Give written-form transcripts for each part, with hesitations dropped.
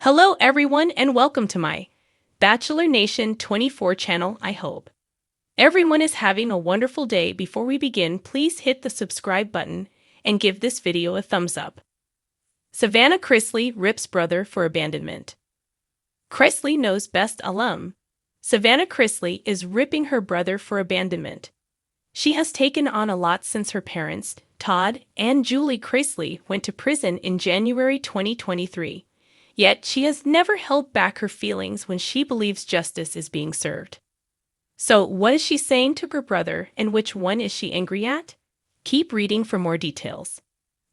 Hello everyone and welcome to my Bachelor Nation 24 channel. I hope everyone is having a wonderful day. Before we begin, please hit the subscribe button and give this video a thumbs up. Savannah Chrisley rips brother for abandonment. Chrisley knows best alum. Savannah Chrisley is ripping her brother for abandonment. She has taken on a lot since her parents, Todd and Julie Chrisley, went to prison in January 2023. Yet she has never held back her feelings when she believes justice is being served. So what is she saying to her brother, and which one is she angry at? Keep reading for more details.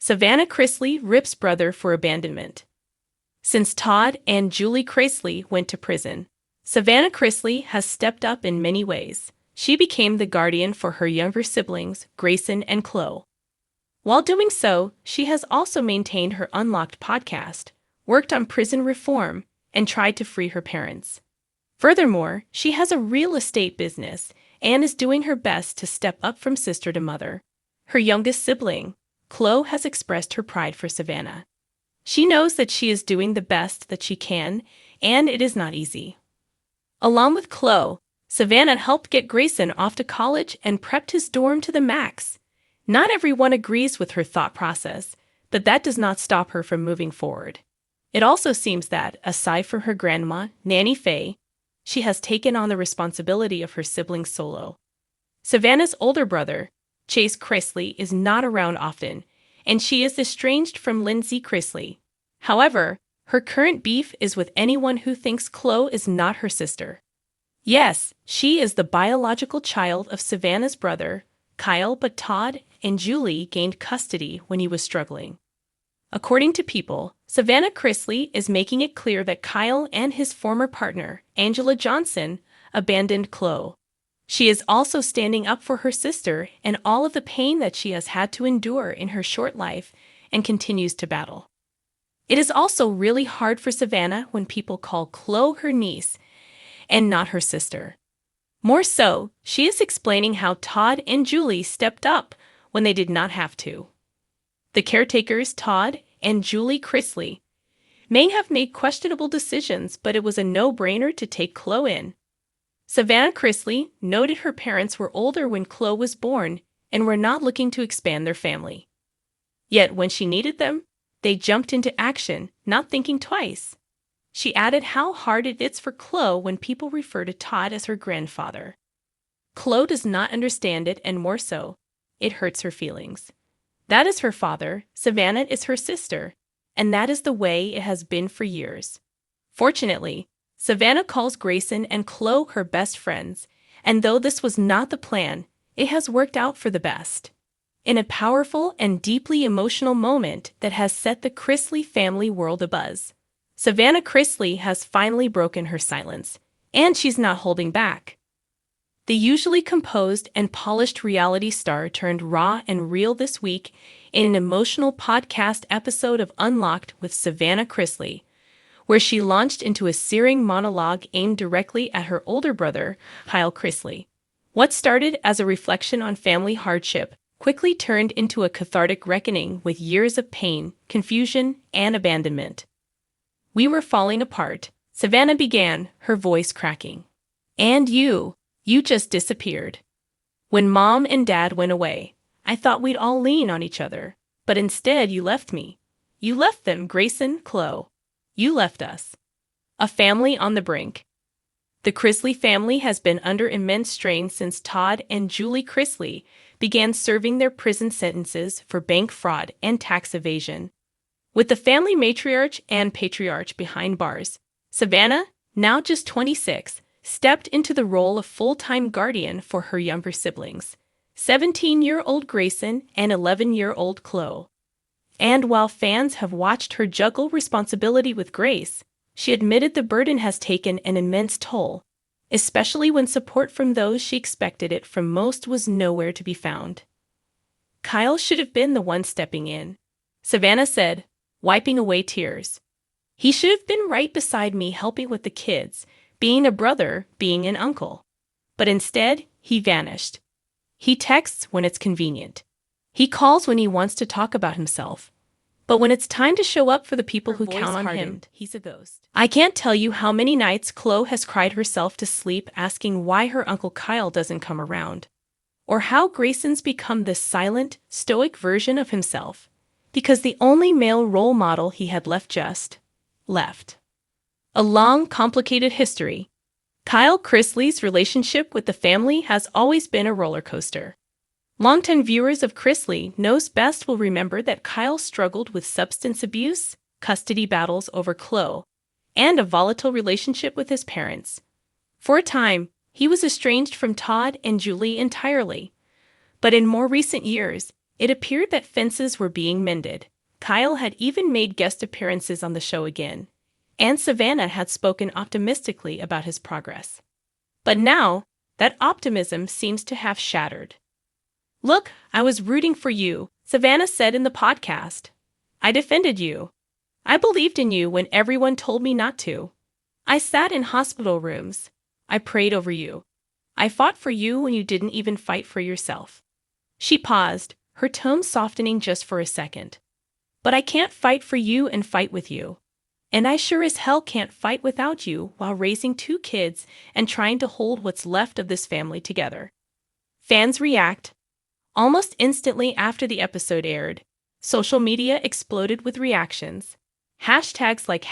Savannah Chrisley rips brother for abandonment. Since Todd and Julie Chrisley went to prison, Savannah Chrisley has stepped up in many ways. She became the guardian for her younger siblings, Grayson and Chloe. While doing so, she has also maintained her Unlocked podcast, worked on prison reform, and tried to free her parents. Furthermore, she has a real estate business and is doing her best to step up from sister to mother. Her youngest sibling, Chloe, has expressed her pride for Savannah. She knows that she is doing the best that she can, and it is not easy. Along with Chloe, Savannah helped get Grayson off to college and prepped his dorm to the max. Not everyone agrees with her thought process, but that does not stop her from moving forward. It also seems that, aside from her grandma, Nanny Faye, she has taken on the responsibility of her siblings solo. Savannah's older brother, Chase Chrisley, is not around often, and she is estranged from Lindsay Chrisley. However, her current beef is with anyone who thinks Chloe is not her sister. Yes, she is the biological child of Savannah's brother, Kyle, but Todd and Julie gained custody when he was struggling. According to People, Savannah Chrisley is making it clear that Kyle and his former partner, Angela Johnson, abandoned Chloe. She is also standing up for her sister and all of the pain that she has had to endure in her short life and continues to battle. It is also really hard for Savannah when people call Chloe her niece and not her sister. More so, she is explaining how Todd and Julie stepped up when they did not have to. The caretakers, Todd and Julie Chrisley, may have made questionable decisions, but it was a no-brainer to take Chloe in. Savannah Chrisley noted her parents were older when Chloe was born and were not looking to expand their family. Yet when she needed them, they jumped into action, not thinking twice. She added how hard it is for Chloe when people refer to Todd as her grandfather. Chloe does not understand it, and more so, it hurts her feelings. That is her father, Savannah is her sister, and that is the way it has been for years. Fortunately, Savannah calls Grayson and Chloe her best friends, and though this was not the plan, it has worked out for the best. In a powerful and deeply emotional moment that has set the Chrisley family world abuzz, Savannah Chrisley has finally broken her silence, and she's not holding back. The usually composed and polished reality star turned raw and real this week in an emotional podcast episode of Unlocked with Savannah Chrisley, where she launched into a searing monologue aimed directly at her older brother, Kyle Chrisley. What started as a reflection on family hardship quickly turned into a cathartic reckoning with years of pain, confusion, and abandonment. "We were falling apart," Savannah began, her voice cracking. "And you just disappeared. When Mom and Dad went away, I thought we'd all lean on each other, but instead you left me. You left them, Grayson, Chloe. You left us. A family on the brink." The Chrisley family has been under immense strain since Todd and Julie Chrisley began serving their prison sentences for bank fraud and tax evasion. With the family matriarch and patriarch behind bars, Savannah, now just 26, stepped into the role of full-time guardian for her younger siblings, 17-year-old Grayson and 11-year-old Chloe. And while fans have watched her juggle responsibility with grace, she admitted the burden has taken an immense toll, especially when support from those she expected it from most was nowhere to be found. "Kyle should have been the one stepping in," Savannah said, wiping away tears. "He should have been right beside me helping with the kids, being a brother, being an uncle. But instead, he vanished. He texts when it's convenient. He calls when he wants to talk about himself. But when it's time to show up for the people who count on him, he's a ghost. I can't tell you how many nights Chloe has cried herself to sleep asking why her Uncle Kyle doesn't come around. Or how Grayson's become this silent, stoic version of himself, because the only male role model he had left. A long, complicated history. Kyle Chrisley's relationship with the family has always been a roller coaster. Longtime viewers of Chrisley Knows Best will remember that Kyle struggled with substance abuse, custody battles over Chloe, and a volatile relationship with his parents. For a time, he was estranged from Todd and Julie entirely. But in more recent years, it appeared that fences were being mended. Kyle had even made guest appearances on the show again, and Savannah had spoken optimistically about his progress. But now, that optimism seems to have shattered. "Look, I was rooting for you," Savannah said in the podcast. "I defended you. I believed in you when everyone told me not to. I sat in hospital rooms. I prayed over you. I fought for you when you didn't even fight for yourself." She paused, her tone softening just for a second. "But I can't fight for you and fight with you. And I sure as hell can't fight without you while raising 2 kids and trying to hold what's left of this family together." Fans react. Almost instantly after the episode aired, social media exploded with reactions. Hashtags like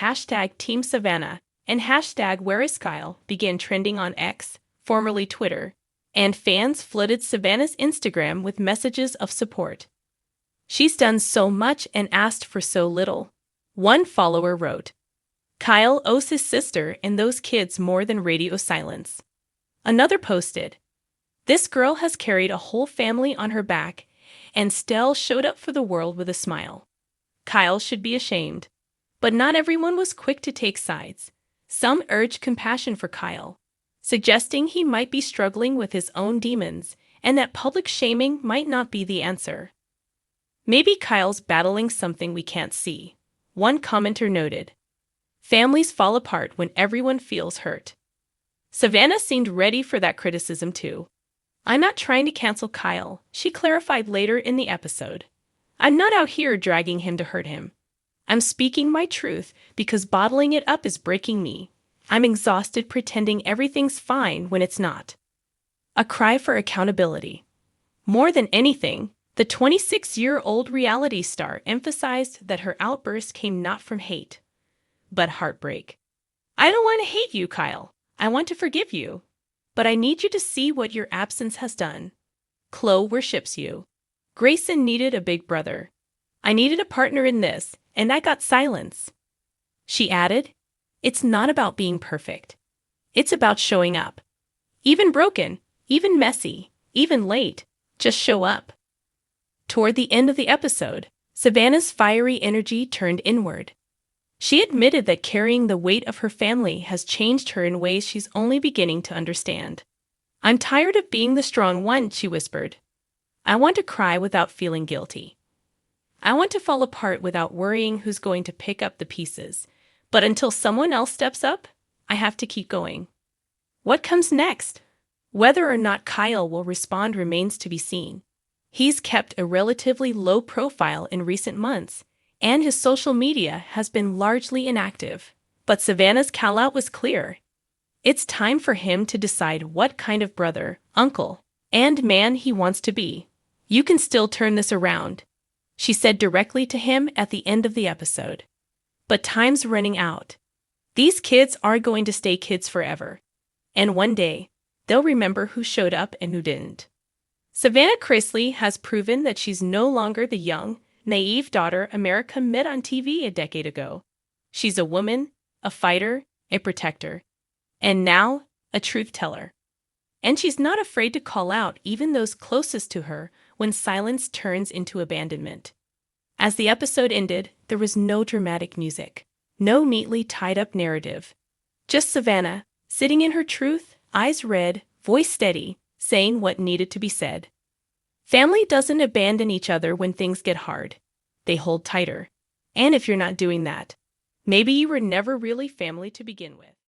#Team Savannah and #WhereIsKyle began trending on X, formerly Twitter, and fans flooded Savannah's Instagram with messages of support. "She's done so much and asked for so little," one follower wrote. "Kyle owes his sister and those kids more than radio silence." Another posted, "This girl has carried a whole family on her back and still showed up for the world with a smile. Kyle should be ashamed." But not everyone was quick to take sides. Some urged compassion for Kyle, suggesting he might be struggling with his own demons and that public shaming might not be the answer. "Maybe Kyle's battling something we can't see," one commenter noted. "Families fall apart when everyone feels hurt." Savannah seemed ready for that criticism too. "I'm not trying to cancel Kyle," she clarified later in the episode. "I'm not out here dragging him to hurt him. I'm speaking my truth because bottling it up is breaking me. I'm exhausted pretending everything's fine when it's not." A cry for accountability. More than anything, the 26-year-old reality star emphasized that her outburst came not from hate, but heartbreak. "I don't want to hate you, Kyle. I want to forgive you. But I need you to see what your absence has done. Chloe worships you. Grayson needed a big brother. I needed a partner in this, and I got silence." She added, "It's not about being perfect. It's about showing up. Even broken, even messy, even late, just show up." Toward the end of the episode, Savannah's fiery energy turned inward. She admitted that carrying the weight of her family has changed her in ways she's only beginning to understand. "I'm tired of being the strong one," she whispered. "I want to cry without feeling guilty. I want to fall apart without worrying who's going to pick up the pieces. But until someone else steps up, I have to keep going." What comes next? Whether or not Kyle will respond remains to be seen. He's kept a relatively low profile in recent months, and his social media has been largely inactive. But Savannah's call-out was clear. It's time for him to decide what kind of brother, uncle, and man he wants to be. "You can still turn this around," she said directly to him at the end of the episode. "But time's running out. These kids are going to stay kids forever. And one day, they'll remember who showed up and who didn't." Savannah Chrisley has proven that she's no longer the young, naive daughter America met on TV a decade ago. She's a woman, a fighter, a protector, and now a truth teller. And she's not afraid to call out even those closest to her when silence turns into abandonment. As the episode ended, there was no dramatic music, no neatly tied-up narrative. Just Savannah, sitting in her truth, eyes red, voice steady, saying what needed to be said. Family doesn't abandon each other when things get hard. They hold tighter. And if you're not doing that, maybe you were never really family to begin with.